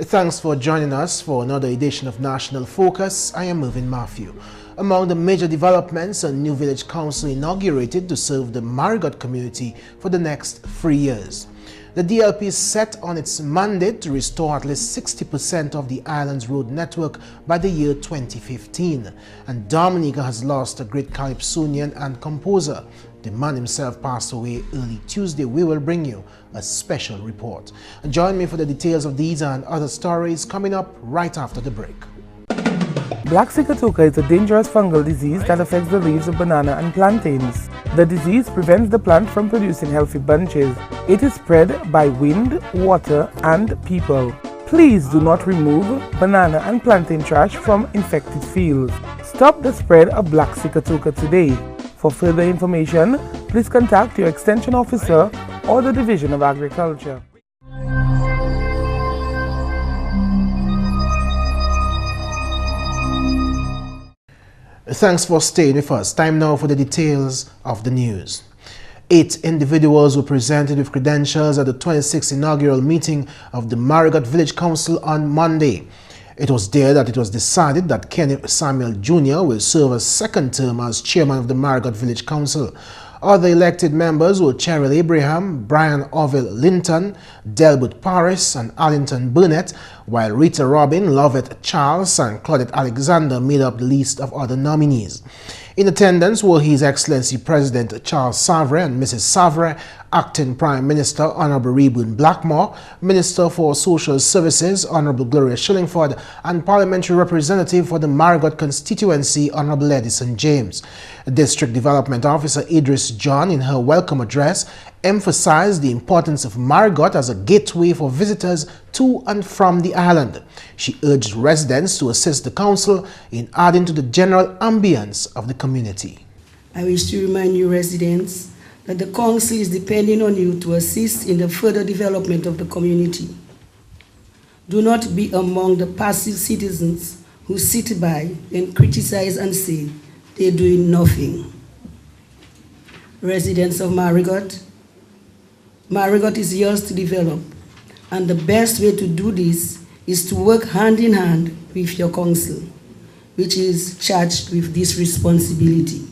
Thanks for joining us for another edition of National Focus. I am Mervin Matthew. Among the major developments, a new village council inaugurated to serve the Marigot community for the next 3 years. The DLP is set on its mandate to restore at least 60% of the island's road network by the year 2015. And Dominica has lost a great calypsonian and composer. The man himself passed away early Tuesday. We will bring you a special report. Join me for the details of these and other stories coming up right after the break. Black Sikatuka is a dangerous fungal disease that affects the leaves of banana and plantains. The disease prevents the plant from producing healthy bunches. It is spread by wind, water, and people. Please do not remove banana and plantain trash from infected fields. Stop the spread of Black Sikatuka today. For further information, please contact your Extension Officer or the Division of Agriculture. Thanks for staying with us. Time now for the details of the news. 8 individuals were presented with credentials at the 26th inaugural meeting of the Marigot Village Council on Monday. It was there that it was decided that Kenneth Samuel Jr. will serve a second term as chairman of the Marigot Village Council. Other elected members were Cheryl Abraham, Brian Orville Linton, Delbert Paris, and Arlington Burnett, while Rita Robin, Lovett Charles, and Claudette Alexander made up the list of other nominees. In attendance were His Excellency President Charles Savre and Mrs. Savre, Acting Prime Minister Honorable Rayburn Blackmore, Minister for Social Services Honorable Gloria Shillingford, and Parliamentary Representative for the Marigot constituency Honorable Edison James. District Development Officer Idris John, in her welcome address, emphasized the importance of Marigot as a gateway for visitors to and from the island. She urged residents to assist the council in adding to the general ambience of the community. I wish to remind you residents that the council is depending on you to assist in the further development of the community. Do not be among the passive citizens who sit by and criticize and say they're doing nothing. Residents of Marigot, Marigot is yours to develop, and the best way to do this is to work hand in hand with your council, which is charged with this responsibility.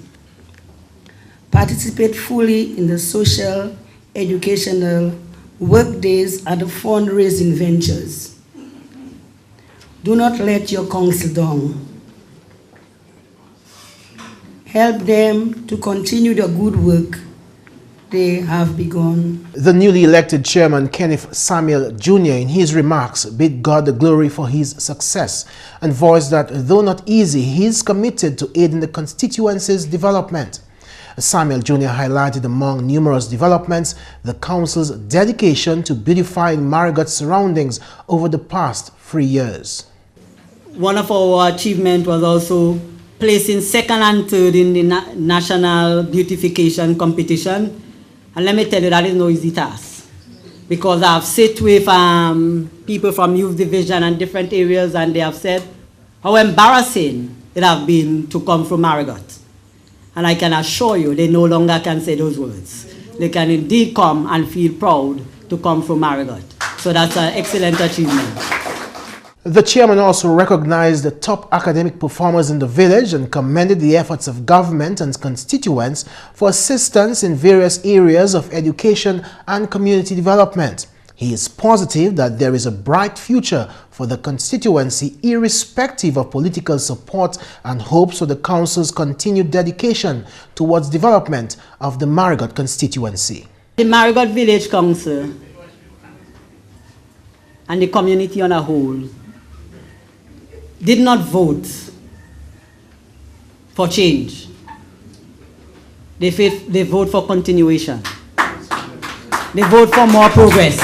Participate fully in the social, educational, work days, and the fundraising ventures. Do not let your council down. Help them to continue the good work they have begun. The newly elected chairman, Kenneth Samuel Jr., in his remarks, bid God the glory for his success and voiced that, though not easy, he is committed to aiding the constituency's development. Samuel Jr. highlighted among numerous developments the council's dedication to beautifying Marigot's surroundings over the past 3 years. One of our achievements was also placing second and third in the national beautification competition. And let me tell you, that is no easy task. Because I've sat with people from youth division and different areas, and they have said how embarrassing it has been to come from Marigot. And I can assure you, they no longer can say those words. They can indeed come and feel proud to come from Marigot. So that's an excellent achievement. The chairman also recognized the top academic performers in the village and commended the efforts of government and constituents for assistance in various areas of education and community development. He is positive that there is a bright future for the constituency irrespective of political support and hopes for the council's continued dedication towards development of the Marigot constituency. The Marigot Village Council and the community on a whole did not vote for change. They vote for continuation. They vote for more progress.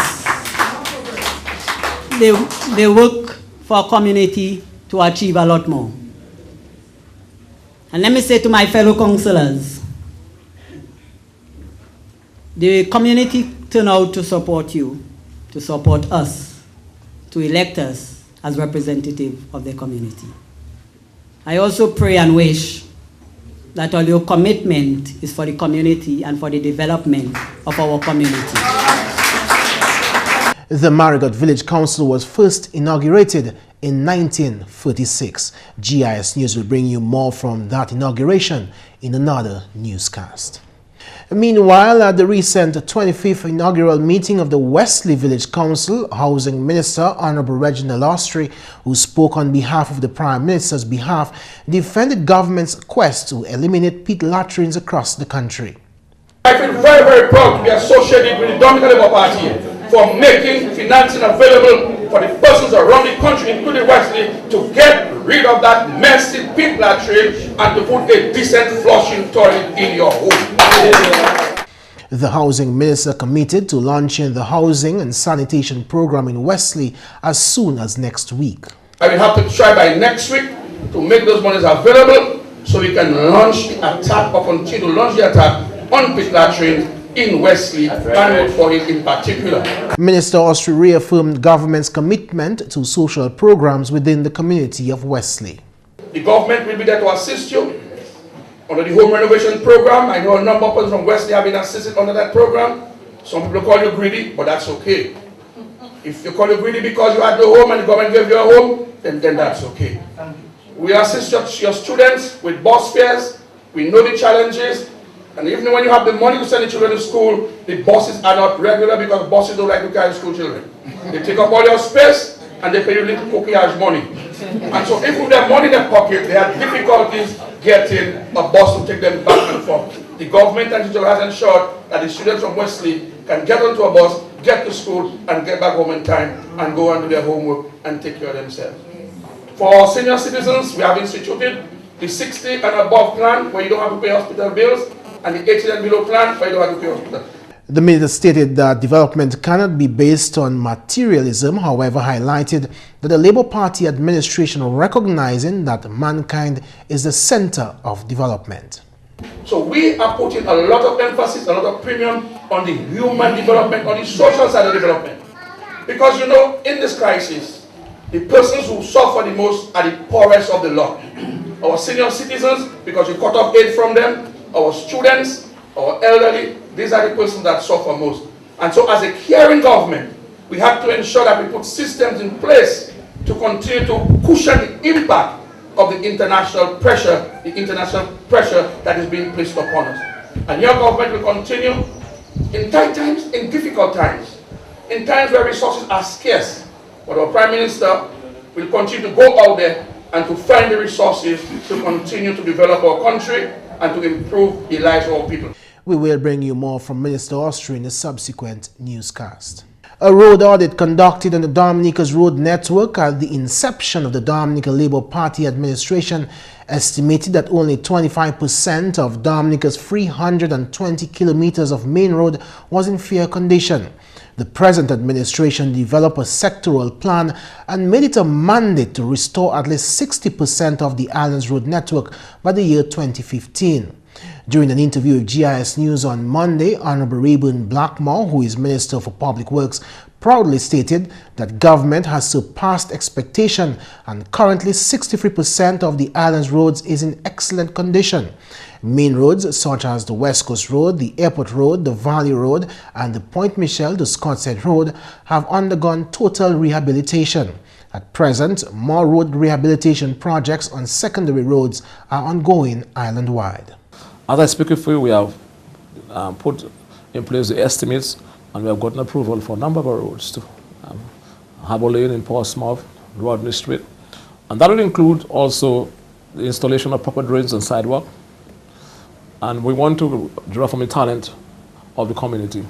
They work for a community to achieve a lot more. And let me say to my fellow councillors, the community turned out to support you, to support us, to elect us as representative of the community. I also pray and wish that all your commitment is for the community and for the development of our community. The Marigot Village Council was first inaugurated in 1936. GIS News will bring you more from that inauguration in another newscast. Meanwhile, at the recent 25th inaugural meeting of the Wesley Village Council, Housing Minister Honorable Reginald Austri, who spoke on behalf of the Prime Minister's behalf, defended government's quest to eliminate pit latrines across the country. I feel very, very proud to be associated with the Dominica Labour Party for making financing available for the persons around the country, including Wesley, to get rid of that messy pit latrine and to put a decent flushing toilet in your home. The Housing Minister committed to launching the housing and sanitation program in Wesley as soon as next week. I will have to try by next week to make those monies available so we can launch the attack or continue to launch the attack on pit latrines in Wesley and for it in particular. Minister Austri reaffirmed government's commitment to social programs within the community of Wesley. The government will be there to assist you under the home renovation program. I know a number of persons from Wesley have been assisted under that program. Some people call you greedy, but that's okay. If you call you greedy because you had no home and the government gave you a home, then that's okay. We assist your students with bus fares. We know the challenges. And even when you have the money to send the children to school, the buses are not regular because buses don't like to carry school children. They take up all your space and they pay you little coquillage money. And so if with their money in their pocket, they have difficulties getting a bus to take them back and forth. The government and teacher has ensured that the students from Wesley can get onto a bus, get to school, and get back home in time and go on to their homework and take care of themselves. For our senior citizens, we have instituted the 60 and above plan where you don't have to pay hospital bills, and the 80 and below plan where you don't have to pay hospital. The minister stated that development cannot be based on materialism, however highlighted that the Labour Party administration recognizing that mankind is the center of development. So we are putting a lot of emphasis, a lot of premium on the human development, on the social side of development. Because you know, in this crisis, the persons who suffer the most are the poorest of the lot. Our senior citizens, because you cut off aid from them, our students, our elderly, these are the persons that suffer most. And so as a caring government, we have to ensure that we put systems in place to continue to cushion the impact of the international pressure that is being placed upon us. And your government will continue in tight times, in difficult times, in times where resources are scarce. But our Prime Minister will continue to go out there and to find the resources to continue to develop our country and to improve the lives of our people. We will bring you more from Minister Austri in a subsequent newscast. A road audit conducted on the Dominica's road network at the inception of the Dominica Labour Party administration estimated that only 25% of Dominica's 320 kilometers of main road was in fair condition. The present administration developed a sectoral plan and made it a mandate to restore at least 60% of the island's road network by the year 2015. During an interview with GIS News on Monday, Honorable Rayburn Blackmore, who is Minister for Public Works, proudly stated that government has surpassed expectation and currently 63% of the island's roads is in excellent condition. Main roads such as the West Coast Road, the Airport Road, the Valley Road and the Point Michel to Scott's Head Road have undergone total rehabilitation. At present, more road rehabilitation projects on secondary roads are ongoing island-wide. As I speak with you, we have put in place the estimates and we have gotten approval for a number of our roads too. Harbour Lane in Portsmouth, Rodney Street. And that will include also the installation of proper drains and sidewalk. And we want to draw from the talent of the community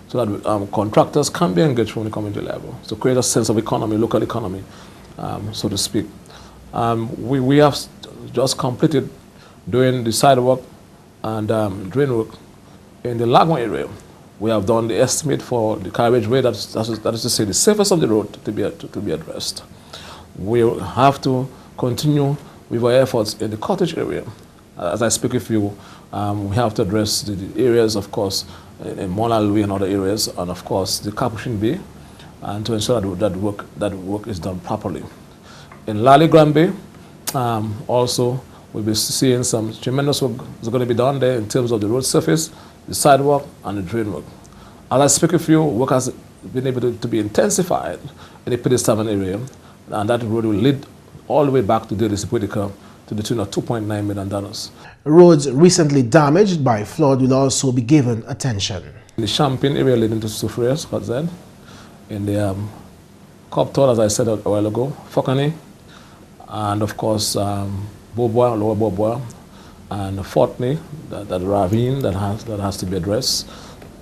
so that contractors can be engaged from the community level. So create a sense of economy, local economy, so to speak. We have just completed doing the sidewalk and drain work in the Lagoon area. We have done the estimate for the carriageway, that is to say the surface of the road to be addressed. We have to continue with our efforts in the cottage area. As I speak with you, we have to address the areas, of course, in Monalui and other areas, and of course the Capuchin Bay, and to ensure that work is done properly. In Lally Granby, also we'll be seeing some tremendous work is going to be done there in terms of the road surface, the sidewalk, and the drain work. As I speak with you, work has been able to be intensified in the Pedestrian area, and that road will lead all the way back to Daily Seputica to the tune of $2.9 million. Roads recently damaged by flood will also be given attention. In the Champagne area leading to Soufrières, in the Coptor, as I said a while ago, Fokane, and of course Bobois, Lower Bobois, and Fortney, that ravine that has to be addressed.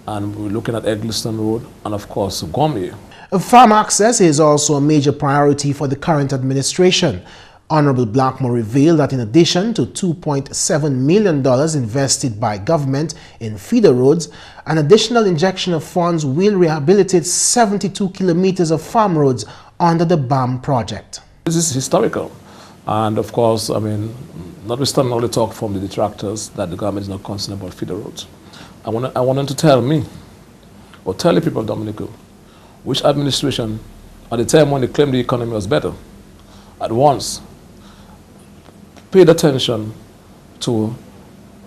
And we're looking at Eggleston Road, and of course Gombe. Farm access is also a major priority for the current administration. Honorable Blackmore revealed that in addition to $2.7 million invested by government in feeder roads, an additional injection of funds will rehabilitate 72 kilometers of farm roads under the BAM project. This is historical, and of course, I mean, notwithstanding all the talk from the detractors that the government is not concerned about feeder roads, I want them to tell me, or tell the people of Dominica, which administration, at the time when they claimed the economy was better, at once paid attention to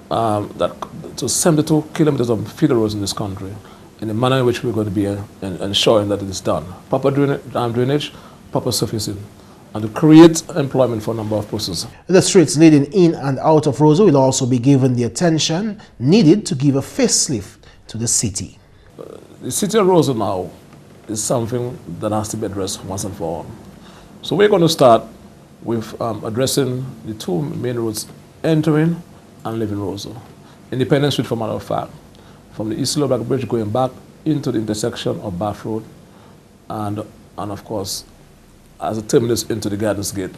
to 72 kilometers of feeder roads in this country in the manner in which we're going to be ensuring that it is done. Proper drainage, proper surfacing, and to create employment for a number of persons. The streets leading in and out of Roseau will also be given the attention needed to give a facelift to the city. The city of Roseau now is something that has to be addressed once and for all. So we're going to start with addressing the two main roads entering and leaving Roseau. Independence Street, for matter of fact, from the East Lowback Bridge going back into the intersection of Bath Road, and of course, as a terminus into the Gardens Gate,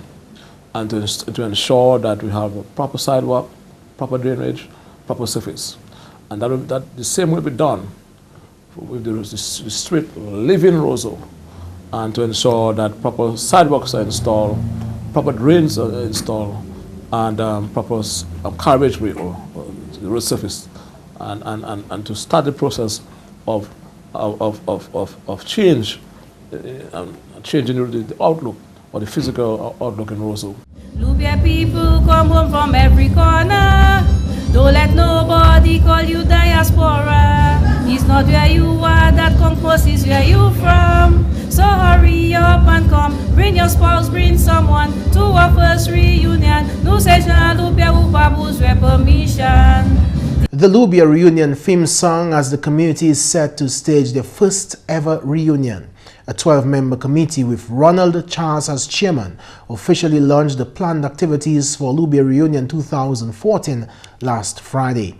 and to ensure that we have a proper sidewalk, proper drainage, proper surface. And that the same will be done with the street leaving Roseau, and to ensure that proper sidewalks are installed, proper drains are installed, and proper carriageway or the road surface, and to start the process of change, changing the outlook or the physical outlook in Roseau. Lubia people come home from every corner. Don't let nobody call you diaspora. It's not where you are that concourse is where you from. So hurry up and come. Bring your spouse, bring someone to our first reunion. No session Lubia Upabu's permission. The Lubia reunion theme song as the community is set to stage their first ever reunion. A 12-member committee with Ronald Charles as chairman officially launched the planned activities for Lubia Reunion 2014 last Friday.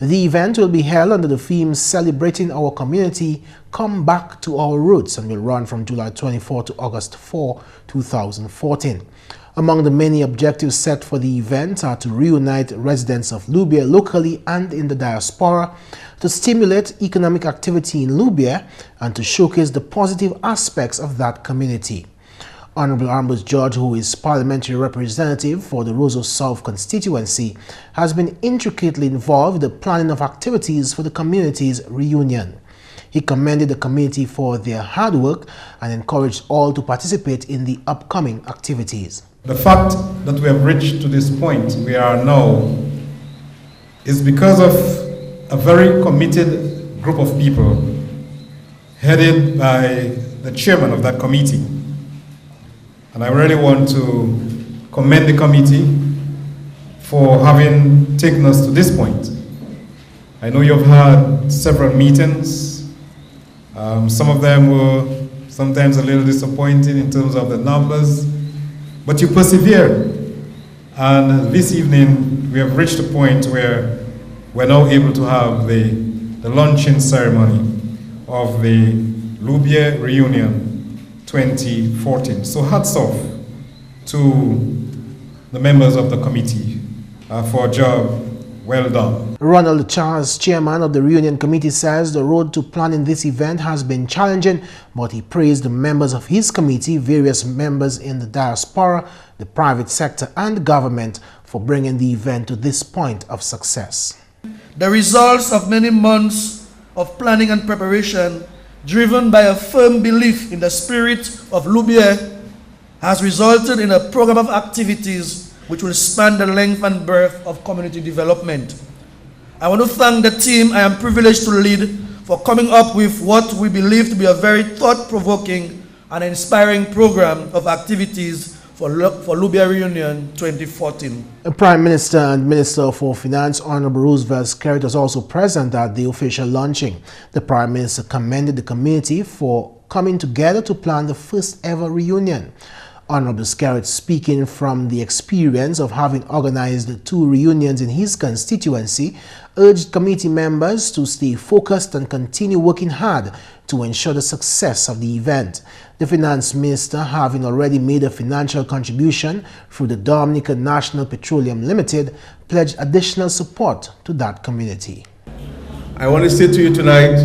The event will be held under the theme Celebrating Our Community, Come Back to Our Roots, and will run from July 24 to August 4, 2014. Among the many objectives set for the event are to reunite residents of Lubia locally and in the diaspora, to stimulate economic activity in Lubia, and to showcase the positive aspects of that community. Honorable Armbus George, who is parliamentary representative for the Roseau South constituency, has been intricately involved in the planning of activities for the community's reunion. He commended the community for their hard work and encouraged all to participate in the upcoming activities. The fact that we have reached to this point we are now is because of a very committed group of people headed by the chairman of that committee. And I really want to commend the committee for having taken us to this point. I know you've had several meetings. Some of them were sometimes a little disappointing in terms of the numbers, but you persevered. And this evening, we have reached a point where we're now able to have the launching ceremony of the Lubia Reunion 2014. So hats off to the members of the committee for a job well done. Ronald Charles, chairman of the reunion committee, says the road to planning this event has been challenging, but he praised the members of his committee, various members in the diaspora, the private sector and government for bringing the event to this point of success. The results of many months of planning and preparation, driven by a firm belief in the spirit of Lubia, has resulted in a program of activities which will span the length and breadth of community development. I want to thank the team I am privileged to lead for coming up with what we believe to be a very thought-provoking and inspiring program of activities for Lubia Reunion 2014. The Prime Minister and Minister for Finance, Honorable Roosevelt Skerrit, was also present at the official launching. The Prime Minister commended the community for coming together to plan the first ever reunion. Honorable Skerrit, speaking from the experience of having organized 2 reunions in his constituency, urged committee members to stay focused and continue working hard to ensure the success of the event. The Finance Minister, having already made a financial contribution through the Dominica National Petroleum Limited, pledged additional support to that community. I want to say to you tonight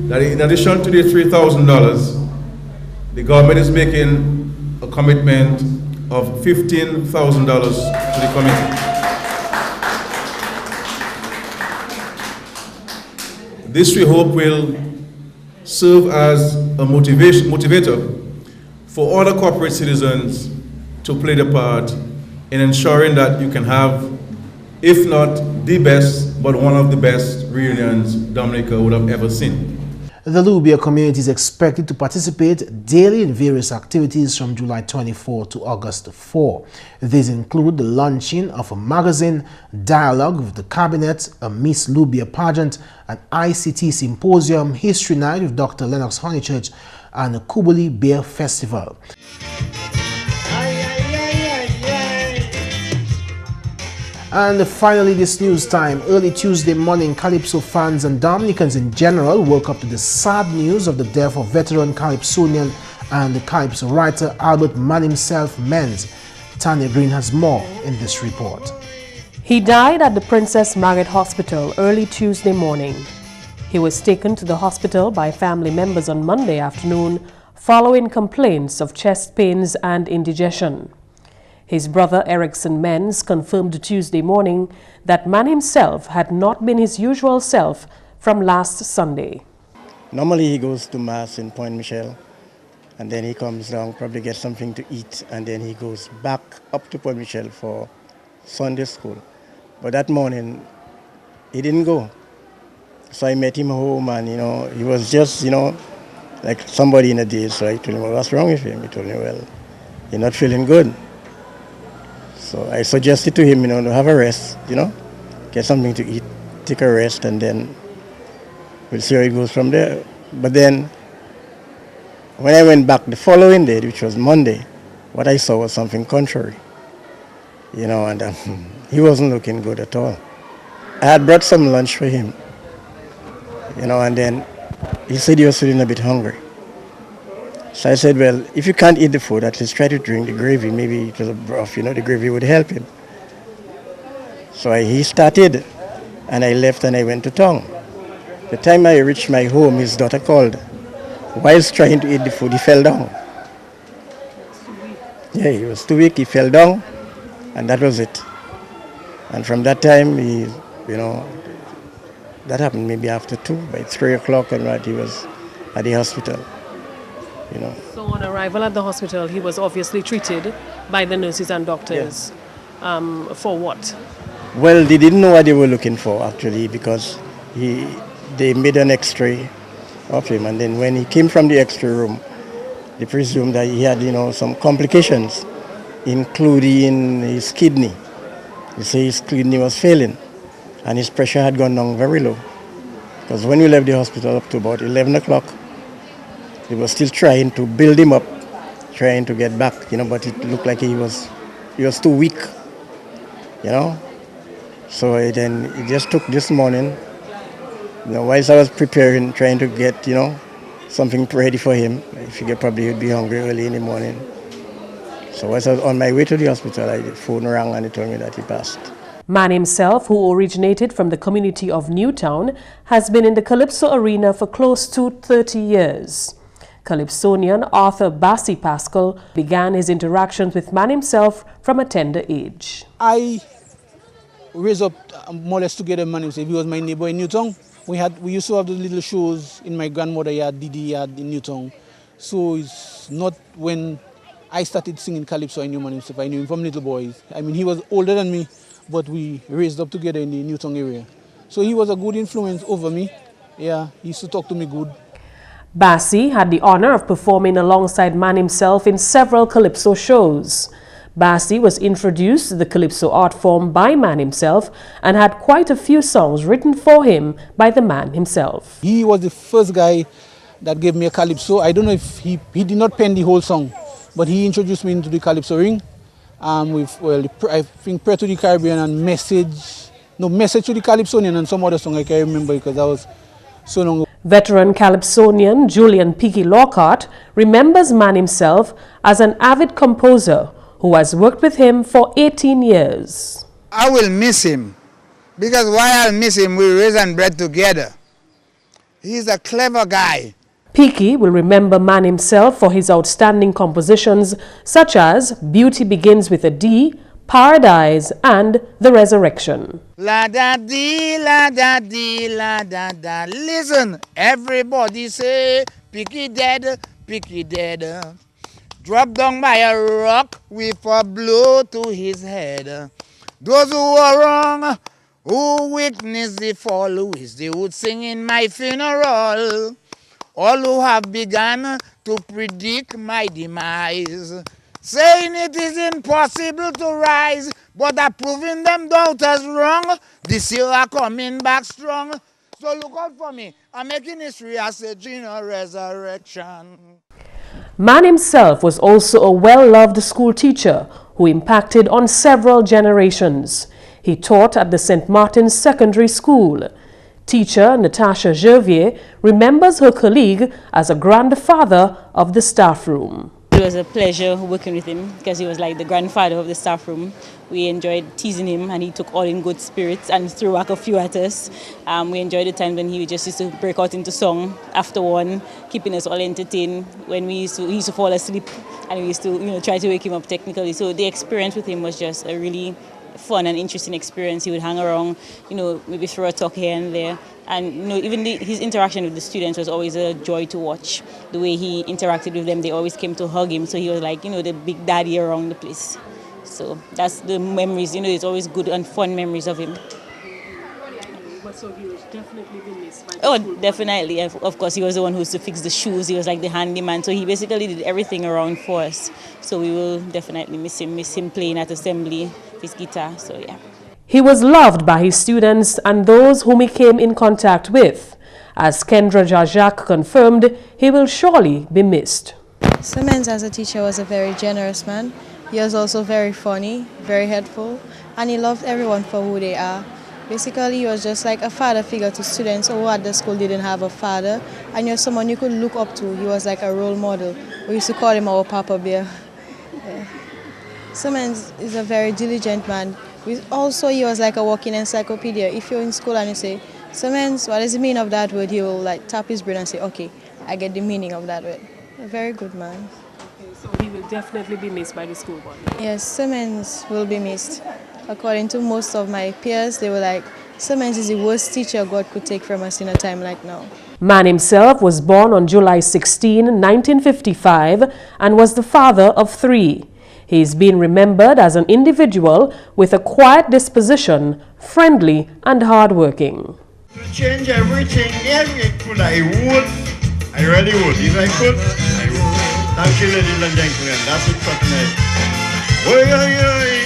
that in addition to the $3,000, the government is making a commitment of $15,000 to the committee. This we hope will serve as a motivator for other corporate citizens to play the part in ensuring that you can have, if not the best, but one of the best reunions Dominica would have ever seen. The Lubia community is expected to participate daily in various activities from July 24 to August 4. These include the launching of a magazine, dialogue with the cabinet, a Miss Lubia pageant, an ICT symposium, history night with Dr. Lennox Honeychurch, and a Kubuli Beer Festival. And finally, this news time. Early Tuesday morning, Calypso fans and Dominicans in general woke up to the sad news of the death of veteran Calypsonian and the Calypso writer Albert Mann himself, Menz. Tanya Green has more in this report. He died at the Princess Margaret Hospital early Tuesday morning. He was taken to the hospital by family members on Monday afternoon following complaints of chest pains and indigestion. His brother Erickson Menz confirmed Tuesday morning that Mann himself had not been his usual self from last Sunday. Normally he goes to Mass in Point Michel, and then he comes down, probably gets something to eat, and then he goes back up to Point Michel for Sunday school. But that morning, he didn't go. So I met him home, and he was just, like somebody in a daze. So I told him, well, what's wrong with him? He told me, well, you're not feeling good. So I suggested to him, to have a rest, get something to eat, take a rest, and then we'll see how it goes from there. But then, when I went back the following day, which was Monday, what I saw was something contrary, and he wasn't looking good at all. I had brought some lunch for him, and then he said he was feeling a bit hungry. So I said, well, if you can't eat the food, at least try to drink the gravy. Maybe it was a broth, the gravy would help him. So he started, and I left and I went to town. The time I reached my home, his daughter called. Whilst trying to eat the food, he fell down. Yeah, he was too weak, he fell down, and that was it. And from that time, that happened maybe after 2, by 3 o'clock, and he was at the hospital. So on arrival at the hospital, he was obviously treated by the nurses and doctors. Yeah. For what? Well, they didn't know what they were looking for, actually, because they made an x-ray of him, and then when he came from the x-ray room, they presumed that he had, some complications, including his kidney. They say his kidney was failing, and his pressure had gone down very low. Because when we left the hospital up to about 11 o'clock, they were still trying to build him up, trying to get back, but it looked like he was too weak, So then it just took this morning, whilst I was preparing, trying to get, something ready for him. I figured probably he'd be hungry early in the morning. So whilst I was on my way to the hospital, the phone rang and they told me that he passed. Mann himself, who originated from the community of Newtown, has been in the Calypso arena for close to 30 years. Calypsonian Arthur Bassi Pascal began his interactions with Mann himself from a tender age. I raised up more or less together Mann himself. He was my neighbor in Newtown. We used to have the little shows in my grandmother yard, Didi yard in Newtown. So it's not when I started singing Calypso I knew Mann himself. I knew him from little boys. I mean, he was older than me, but we raised up together in the Newtown area. So he was a good influence over me, Yeah, he used to talk to me good. Bassi had the honor of performing alongside Man himself in several calypso shows. Bassi was introduced to the calypso art form by Man himself and had quite a few songs written for him by the man himself. He was the first guy that gave me a calypso. I don't know if he did not pen the whole song, but he introduced me into the calypso ring. I think Prayer to the Caribbean and Message to the Calypsonian and some other song I can't remember because that was so long ago. Veteran calypsonian Julian Peaky Lockhart remembers Man himself as an avid composer who has worked with him for 18 years. I will miss him because while I miss him, we raise and bread together. He's a clever guy. Peaky will remember Man himself for his outstanding compositions such as Beauty Begins with a D, Paradise and The Resurrection. La da dee, la da dee, la da da. Listen, everybody say, Peaky dead, Peaky dead. Drop down by a rock with a blow to his head. Those who are wrong, who witness the fall, who is they would sing in my funeral. All who have begun to predict my demise, saying it is impossible to rise, but are proving them doubters wrong. This year are coming back strong. So look out for me. I'm making history as a general resurrection. Man himself was also a well-loved school teacher who impacted on several generations. He taught at the St. Martin's Secondary School. Teacher Natasha Gervier remembers her colleague as a grandfather of the staff room. It was a pleasure working with him because he was like the grandfather of the staff room. We enjoyed teasing him and he took all in good spirits and threw back a few at us. We enjoyed the time when he just used to break out into song after one, keeping us all entertained. When he used to fall asleep and we used to try to wake him up technically. So the experience with him was just a really fun and interesting experience. He would hang around, maybe throw a talk here and there. And even his interaction with the students was always a joy to watch. The way he interacted with them, they always came to hug him. So he was like, the big daddy around the place. So that's the memories, it's always good and fun memories of him. So he was definitely been missed by the Oh, school. definitely. Of course, he was the one who used to fix the shoes. He was like the handyman. So he basically did everything around for us. So we will definitely miss him playing at assembly, his guitar. So yeah. He was loved by his students and those whom he came in contact with. As Kendra Jajak confirmed, he will surely be missed. Simmons as a teacher was a very generous man. He was also very funny, very helpful, and he loved everyone for who they are. Basically, he was just like a father figure to students who at the school didn't have a father, and you're someone you could look up to. He was like a role model. We used to call him our Papa Bear. Simmons is a very diligent man. He was like a walking encyclopedia. If you're in school and you say, Simmons, what is the meaning of that word? He will like tap his brain and say, okay, I get the meaning of that word. A very good man. Okay, so he will definitely be missed by the school body. Yes, Simmons will be missed. According to most of my peers, they were like, Simmons is the worst teacher God could take from us in a time like now. Man himself was born on July 16, 1955 and was the father of 3. He is being remembered as an individual with a quiet disposition, friendly and hardworking. To change everything, yes, I would. I really would. If I could, I would. Thank you, ladies and gentlemen. That's it for tonight. Oi, oi, oi.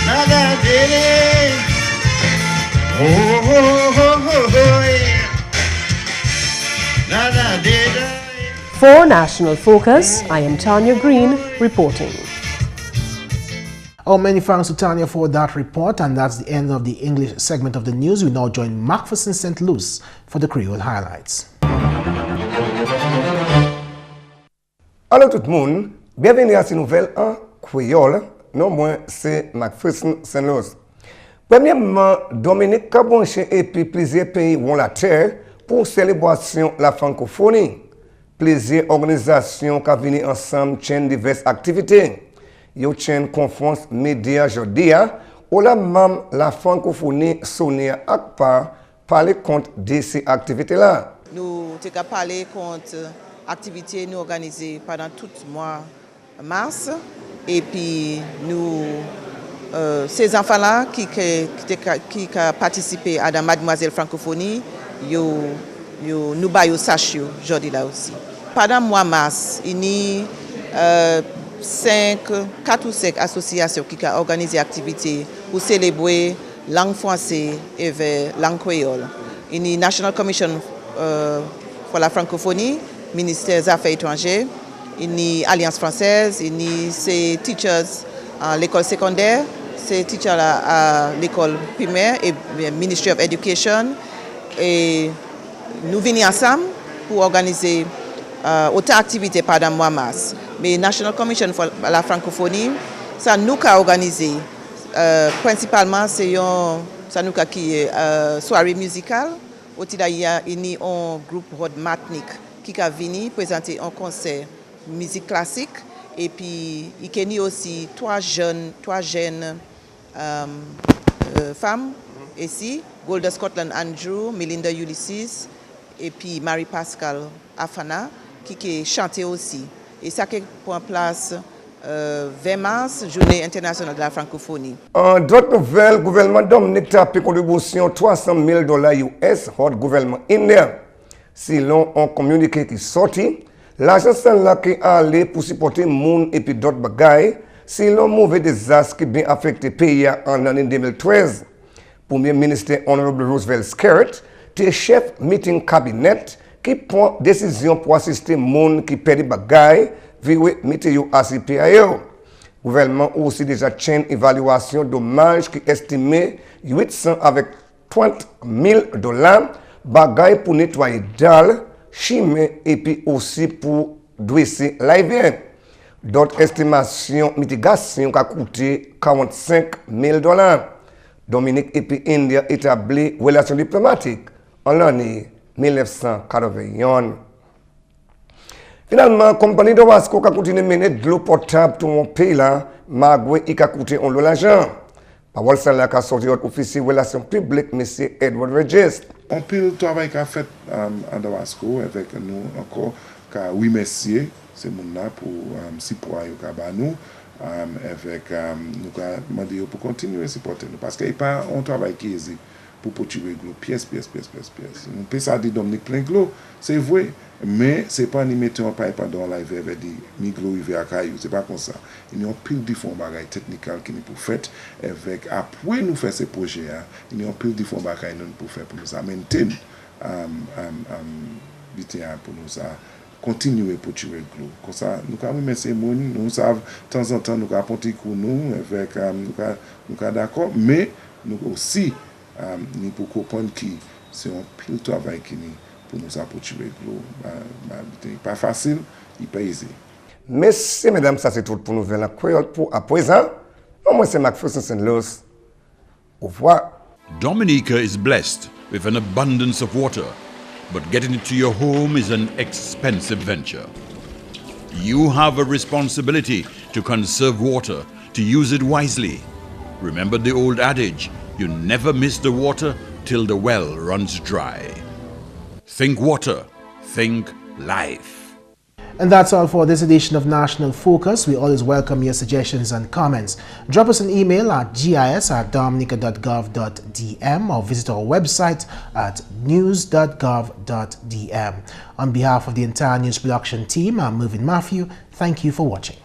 Nada dele. Oh, oh, oh, oh, oh. Nada dele. For National Focus, I am Tanya Green reporting. Our many thanks to Tanya for that report, and that's the end of the English segment of the news. We now join Macpherson St. Louis for the Creole highlights. Allô tout le monde, bienvenue à cette nouvelle en créole. Non moins c'est Macpherson St. Louis. Premièrement, Dominique Cabonche et puis plusieurs pays ont la terre pour célébration la francophonie. Plusieurs organisations qui viennent ensemble tiennent diverses activités. Ils tiennent conférence média aujourd'hui où la même la francophonie Sonia Akpa parler contre de ces activités-là. Nous avons parlé contre activités nous organisées pendant tout le mois de mars. Et puis, ces enfants-là qui ont participé à la Mademoiselle Francophonie, nous baillons sach yo jodi là aussi. Pendant mois mars, il y a 4 ou 5 associations qui ont organisé des activités pour célébrer la langue française et la langue créole. Il y a National Commission pour la francophonie, ministère des Affaires étrangères, il y a Alliance française, il y a ces teachers à l'école secondaire, ces teachers à l'école primaire et Ministry of Education. Et nous venons ensemble pour organiser autant d'activités pendant le mois de mars. Mais National Commission pour la francophonie, ça nous a organisé. Principalement, c'est ça nous a qui est soirée musicale. Il y a un groupe Rod Matnik qui a venu présenter un concert musique classique. Et puis, il y a aussi 3 jeunes femmes ici, Golda Scotland Andrew, Melinda Ulysses et puis Marie-Pascal Afana qui chantent aussi. Et ça qui prend place 20 mars, Journée internationale de la francophonie. En d'autres nouvelles, le gouvernement Dominique a payé contribution $300,000 US au gouvernement indien. Selon un communiqué qui sorti, l'argent là qui est allé pour supporter moun et puis d'autres bagailles, selon mauvais désastre qui bien affecté le pays en année 2013. Premier ministre Honorable Roosevelt Skerritt, était chef meeting cabinet qui prend décision pour assister moun qui perd des bagailles, virer météo ACP ailleurs. Le gouvernement a aussi déjà tient une évaluation dommage qui estimé 800 avec $30,000 bagailles pour nettoyer dalles, chimée et puis aussi pour dresser l'hiver. D'autres estimations mitigation qui a coûté $45,000. Dominique et puis India établit relations diplomatiques en l'année 1981. Finalement, la compagnie de Wasco a continué à mener de l'eau potable pour mon pays là, malgré qu'il a coûté un lot d'argent. Parole celle-là qui a sorti votre officier de relations publiques, M. Edward Regis. On peut le travail qu'a fait à Dawasco avec nous encore, car oui, merci, c'est mon là pour si pour nous, avec nous demander pour continuer à supporter nous, parce qu'il n'y a pas un travail qui est aisé pour poturer l'eau, pièce. On peut ça dire Dominique plein de l'eau, c'est vrai, mais c'est pas ni mettre un pipe dans la rivière avec des migros rivière à caillou, c'est pas comme ça. Il y a un pile de fonds bagaille technical qui nous pour faire avec après nous faire ces projets, il y a un pile de fonds bagaille nous pour faire pour nous maintenir pour nous ça continuer pour tuer l'eau. Comme ça, nous avons mis ces mots, nous savons de temps en temps nous avons porté pour nous avec nous d'accord, mais nous aussi nous pour comprendre que c'est un pile de travail qui nous pour nous apporter l'eau. Pas facile, il pas aisé. Messieurs, mesdames, ça c'est tout pour nous venir pour à présent. Moi c'est Mervin St. Louis. Au revoir. Dominica is blessed with an abundance of water, but getting it to your home is an expensive venture. You have a responsibility to conserve water, to use it wisely. Remember the old adage, you never miss the water till the well runs dry. Think water, think life. And that's all for this edition of National Focus. We always welcome your suggestions and comments. Drop us an email at gis@dominica.gov.dm or visit our website at news.gov.dm. On behalf of the entire news production team, I'm Mervin. Thank you for watching.